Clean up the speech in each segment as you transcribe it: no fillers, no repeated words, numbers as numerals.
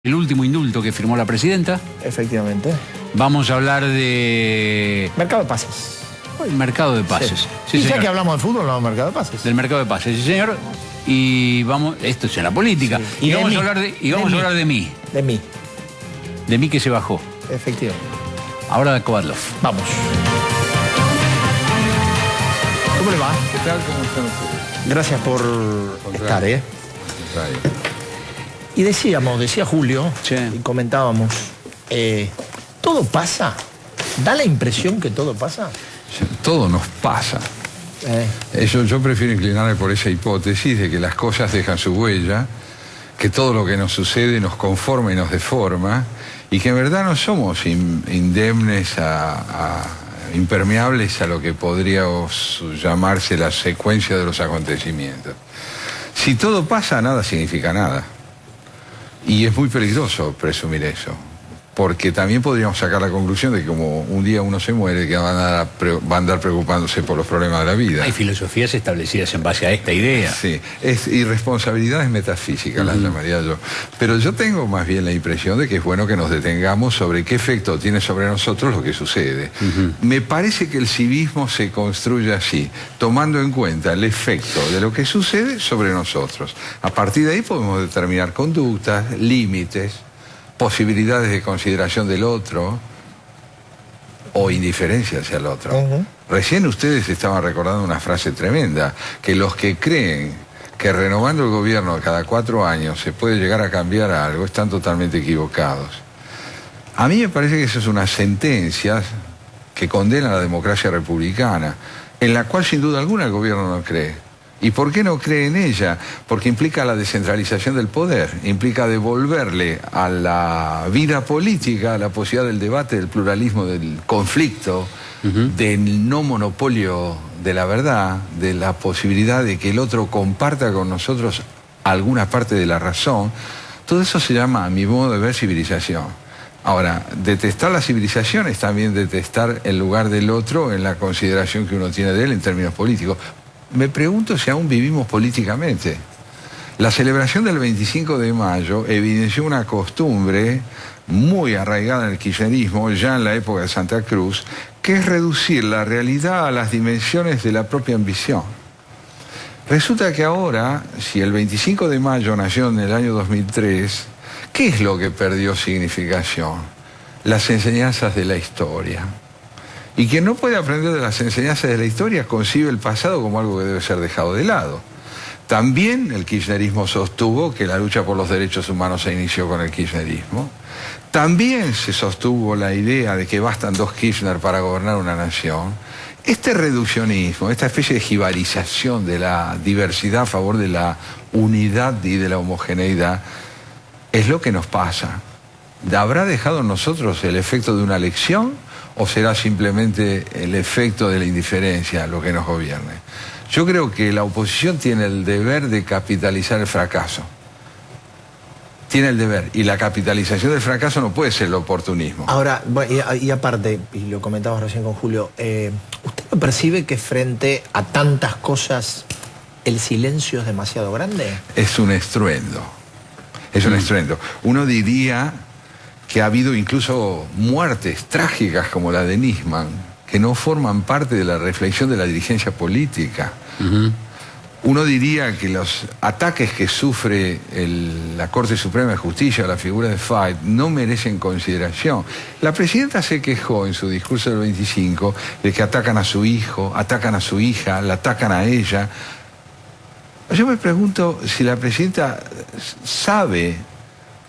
El último indulto que firmó la presidenta. Efectivamente. Vamos a hablar de... Mercado de pases. El mercado de pases. Sí. Sí, Y ya señor. que hablamos de fútbol, hablamos del mercado de pases. Del mercado de pases, sí, señor. Y vamos... Esto es en la política. Sí. Y vamos a hablar de mí. De mí. De mí que se bajó. Efectivamente. Ahora de Kovatlov. Vamos. ¿Cómo le va? ¿Qué tal? ¿Cómo están ustedes? Gracias por estar, ¿eh? Contrario. Y decía Julio, Sí. y comentábamos, ¿todo pasa? ¿Da la impresión que todo pasa? Todo nos pasa. Yo prefiero inclinarme por esa hipótesis de que las cosas dejan su huella, que todo lo que nos sucede nos conforma y nos deforma, y que en verdad no somos indemnes impermeables a lo que podría llamarse la secuencia de los acontecimientos. Si todo pasa, nada significa nada. Y es muy peligroso presumir eso, porque también podríamos sacar la conclusión de que como un día uno se muere, que va a andar preocupándose por los problemas de la vida. Hay filosofías establecidas en base a esta idea. Sí, es irresponsabilidades metafísicas, las llamaría yo. Pero yo tengo más bien la impresión de que es bueno que nos detengamos sobre qué efecto tiene sobre nosotros lo que sucede. Me parece que el civismo se construye así, tomando en cuenta el efecto de lo que sucede sobre nosotros. A partir de ahí podemos determinar conductas, límites, posibilidades de consideración del otro o indiferencia hacia el otro. Recién ustedes estaban recordando una frase tremenda, que los que creen que renovando el gobierno cada 4 años se puede llegar a cambiar algo están totalmente equivocados. A mí me parece que esa es una sentencia que condena a la democracia republicana, en la cual sin duda alguna el gobierno no cree. ¿Y por qué no cree en ella? Porque implica la descentralización del poder, implica devolverle a la vida política la posibilidad del debate, del pluralismo, del conflicto, del no monopolio de la verdad, de la posibilidad de que el otro comparta con nosotros alguna parte de la razón. Todo eso se llama, a mi modo de ver, civilización. Ahora, detestar la civilización es también detestar el lugar del otro en la consideración que uno tiene de él en términos políticos. Me pregunto si aún vivimos políticamente. La celebración del 25 de mayo evidenció una costumbre muy arraigada en el kirchnerismo, ya en la época de Santa Cruz, que es reducir la realidad a las dimensiones de la propia ambición. Resulta que ahora, si el 25 de mayo nació en el año 2003, ¿qué es lo que perdió significación? Las enseñanzas de la historia. Y quien no puede aprender de las enseñanzas de la historia concibe el pasado como algo que debe ser dejado de lado. También el kirchnerismo sostuvo que la lucha por los derechos humanos se inició con el kirchnerismo. También se sostuvo la idea de que bastan 2 Kirchner para gobernar una nación. Este reduccionismo, esta especie de jibarización de la diversidad a favor de la unidad y de la homogeneidad, es lo que nos pasa. ¿Habrá dejado en nosotros el efecto de una lección? ¿O será simplemente el efecto de la indiferencia lo que nos gobierne? Yo creo que la oposición tiene el deber de capitalizar el fracaso. Tiene el deber. Y la capitalización del fracaso no puede ser el oportunismo. Ahora, y aparte, y lo comentábamos recién con Julio, ¿usted no percibe que frente a tantas cosas el silencio es demasiado grande? Es un estruendo. Es un estruendo. Uno diría que ha habido incluso muertes trágicas como la de Nisman, que no forman parte de la reflexión de la dirigencia política. Uno diría que los ataques que sufre la Corte Suprema de Justicia a la figura de Fait no merecen consideración. La presidenta se quejó en su discurso del 25 de que atacan a su hijo, atacan a su hija, la atacan a ella. Yo me pregunto si la presidenta sabe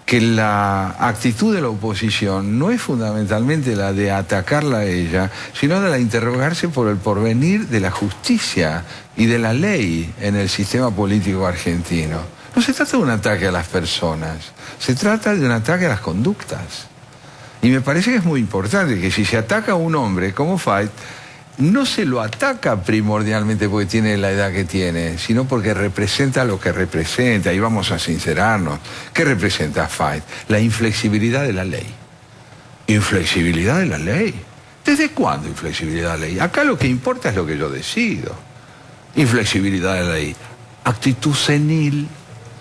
que la actitud de la oposición no es fundamentalmente la de atacarla a ella, sino de la de interrogarse por el porvenir de la justicia y de la ley en el sistema político argentino. No se trata de un ataque a las personas, se trata de un ataque a las conductas. Y me parece que es muy importante que si se ataca a un hombre como Fait, no se lo ataca primordialmente porque tiene la edad que tiene, sino porque representa lo que representa, y vamos a sincerarnos. ¿Qué representa Fait? La inflexibilidad de la ley. ¿Inflexibilidad de la ley? ¿Desde cuándo inflexibilidad de la ley? Acá lo que importa es lo que yo decido. Inflexibilidad de la ley. Actitud senil.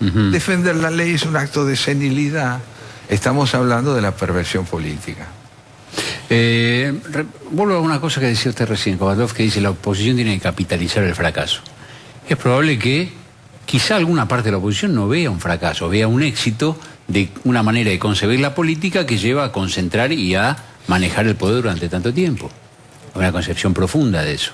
Defender la ley es un acto de senilidad. estamos hablando de la perversión política. Vuelvo a una cosa que decía usted recién, Kovatov, que dice la oposición tiene que capitalizar el fracaso. Es probable que quizá alguna parte de la oposición no vea un fracaso, vea un éxito de una manera de concebir la política que lleva a concentrar y a manejar el poder durante tanto tiempo. Una concepción profunda de eso.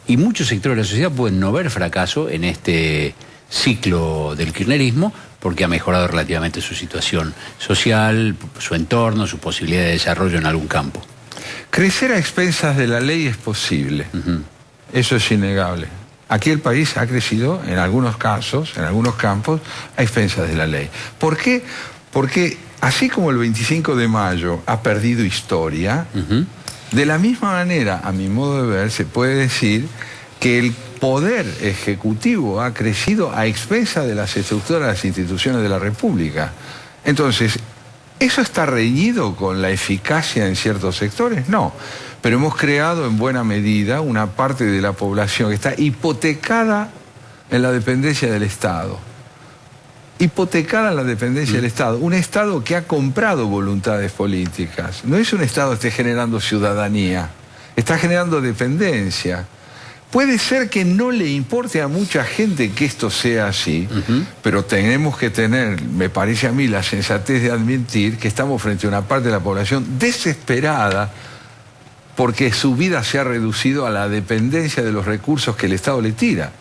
Y muchos sectores de la sociedad pueden no ver fracaso en este ciclo del kirchnerismo porque ha mejorado relativamente su situación social, su entorno, su posibilidad de desarrollo en algún campo. Crecer a expensas de la ley es posible. Eso es innegable. Aquí el país ha crecido en algunos casos, en algunos campos, a expensas de la ley. ¿Por qué? Porque así como el 25 de mayo ha perdido historia, de la misma manera, a mi modo de ver, se puede decir que el poder ejecutivo ha crecido a expensas de las estructuras de las instituciones de la República. Entonces, ¿eso está reñido con la eficacia en ciertos sectores? No, pero hemos creado en buena medida una parte de la población que está hipotecada en la dependencia del Estado. Hipotecada en la dependencia del Estado. Un Estado que ha comprado voluntades políticas. No es un Estado que esté generando ciudadanía, está generando dependencia. Puede ser que no le importe a mucha gente que esto sea así, pero tenemos que tener, me parece a mí, la sensatez de admitir que estamos frente a una parte de la población desesperada porque su vida se ha reducido a la dependencia de los recursos que el Estado le tira.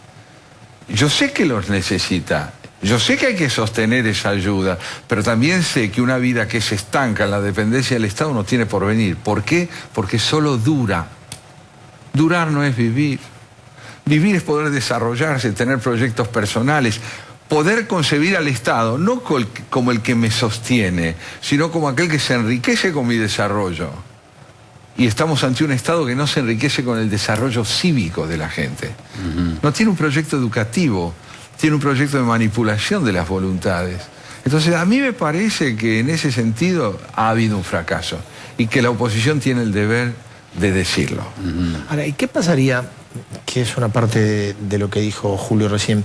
Yo sé que los necesita, yo sé que hay que sostener esa ayuda, pero también sé que una vida que se estanca en la dependencia del Estado no tiene porvenir. ¿Por qué? Porque solo dura. Durar no es vivir. Vivir es poder desarrollarse, tener proyectos personales, poder concebir al Estado, no como el que me sostiene, sino como aquel que se enriquece con mi desarrollo. Y estamos ante un Estado que no se enriquece con el desarrollo cívico de la gente. No tiene un proyecto educativo, tiene un proyecto de manipulación de las voluntades. Entonces, a mí me parece que en ese sentido ha habido un fracaso y que la oposición tiene el deber de decirlo. Ahora, ¿y qué pasaría, que es una parte de lo que dijo Julio recién,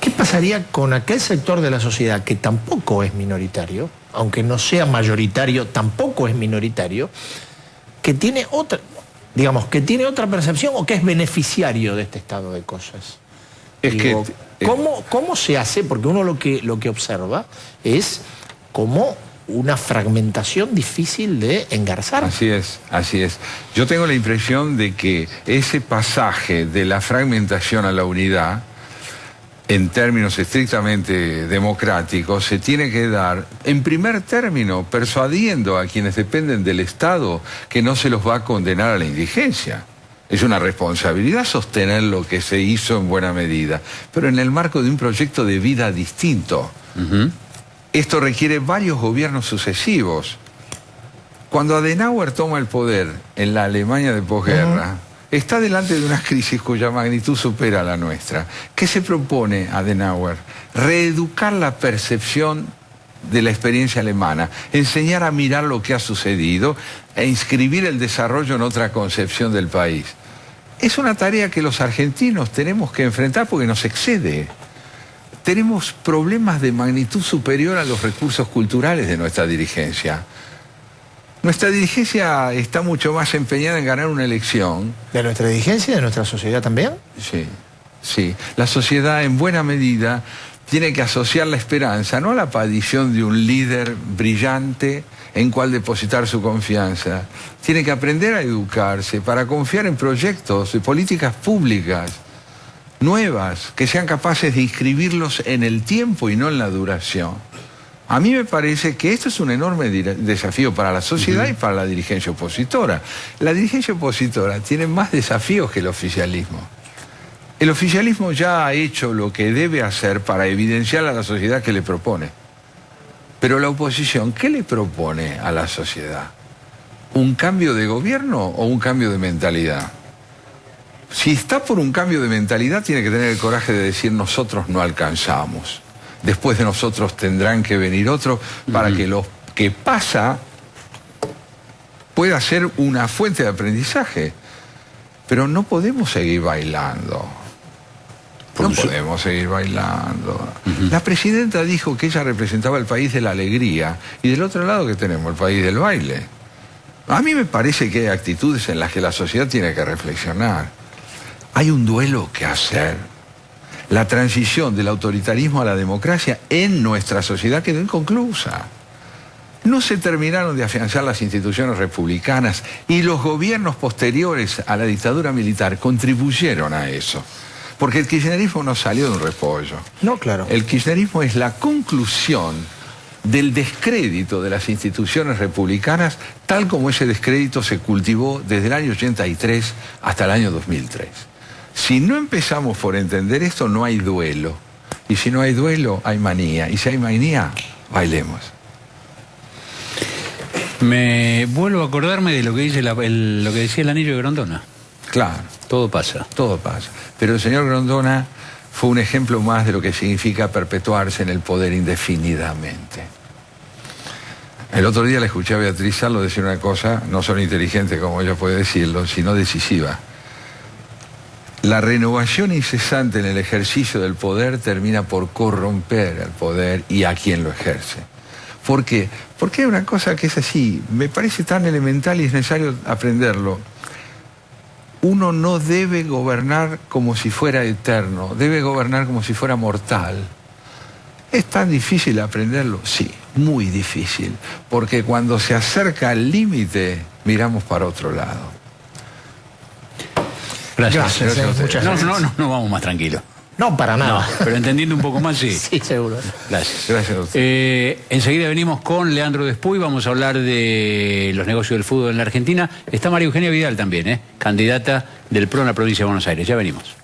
qué pasaría con aquel sector de la sociedad que tampoco es minoritario, aunque no sea mayoritario, tampoco es minoritario, que tiene otra, digamos, que tiene otra percepción o que es beneficiario de este estado de cosas? Digo, ¿cómo se hace? Porque uno lo que observa es cómo una fragmentación difícil de engarzar. Así es, así es. Yo tengo la impresión de que ese pasaje de la fragmentación a la unidad, en términos estrictamente democráticos, se tiene que dar, en primer término, persuadiendo a quienes dependen del Estado que no se los va a condenar a la indigencia. Es una responsabilidad sostener lo que se hizo en buena medida, pero en el marco de un proyecto de vida distinto. Esto requiere varios gobiernos sucesivos. Cuando Adenauer toma el poder en la Alemania de posguerra, está delante de una crisis cuya magnitud supera la nuestra. ¿Qué se propone Adenauer? Reeducar la percepción de la experiencia alemana, enseñar a mirar lo que ha sucedido e inscribir el desarrollo en otra concepción del país. Es una tarea que los argentinos tenemos que enfrentar porque nos excede. Tenemos problemas de magnitud superior a los recursos culturales de nuestra dirigencia. Nuestra dirigencia está mucho más empeñada en ganar una elección. ¿De nuestra dirigencia y de nuestra sociedad también? Sí, sí. La sociedad en buena medida tiene que asociar la esperanza, no a la aparición de un líder brillante en cual depositar su confianza. Tiene que aprender a educarse para confiar en proyectos de políticas públicas nuevas, que sean capaces de inscribirlos en el tiempo y no en la duración. A mí me parece que esto es un enorme desafío para la sociedad y para la dirigencia opositora. La dirigencia opositora tiene más desafíos que el oficialismo. El oficialismo ya ha hecho lo que debe hacer para evidenciar a la sociedad que le propone. Pero la oposición, ¿qué le propone a la sociedad? ¿Un cambio de gobierno o un cambio de mentalidad? Si está por un cambio de mentalidad, tiene que tener el coraje de decir nosotros no alcanzamos. Después de nosotros tendrán que venir otros para que lo que pasa pueda ser una fuente de aprendizaje. Pero no podemos seguir bailando. No podemos seguir bailando. La presidenta dijo que ella representaba el país de la alegría y del otro lado que tenemos el país del baile. A mí me parece que hay actitudes en las que la sociedad tiene que reflexionar. Hay un duelo que hacer. La transición del autoritarismo a la democracia en nuestra sociedad quedó inconclusa. No se terminaron de afianzar las instituciones republicanas y los gobiernos posteriores a la dictadura militar contribuyeron a eso. Porque el kirchnerismo no salió de un repollo. No, claro. El kirchnerismo es la conclusión del descrédito de las instituciones republicanas, tal como ese descrédito se cultivó desde el año 83 hasta el año 2003. Si no empezamos por entender esto, no hay duelo. Y si no hay duelo, hay manía. Y si hay manía, bailemos. Me vuelvo a acordarme de lo que dice lo que decía el anillo de Grondona. Claro. Todo pasa. Todo pasa. Pero el señor Grondona fue un ejemplo más de lo que significa perpetuarse en el poder indefinidamente. El otro día le escuché a Beatriz Sarlo decir una cosa, no solo inteligente como ella puede decirlo, sino decisiva. La renovación incesante en el ejercicio del poder termina por corromper al poder y a quien lo ejerce. ¿Por qué? Porque hay una cosa que es así, me parece tan elemental y es necesario aprenderlo. Uno no debe gobernar como si fuera eterno, debe gobernar como si fuera mortal. ¿Es tan difícil aprenderlo? Sí, muy difícil, porque cuando se acerca al límite, miramos para otro lado. Gracias. Muchas gracias. No, vamos más tranquilos. No, para nada. No, pero entendiendo un poco más, sí. Sí, seguro. Gracias. Gracias a usted. Enseguida venimos con Leandro Despuy, vamos a hablar de los negocios del fútbol en la Argentina. Está María Eugenia Vidal también, candidata del PRO en la provincia de Buenos Aires. Ya venimos.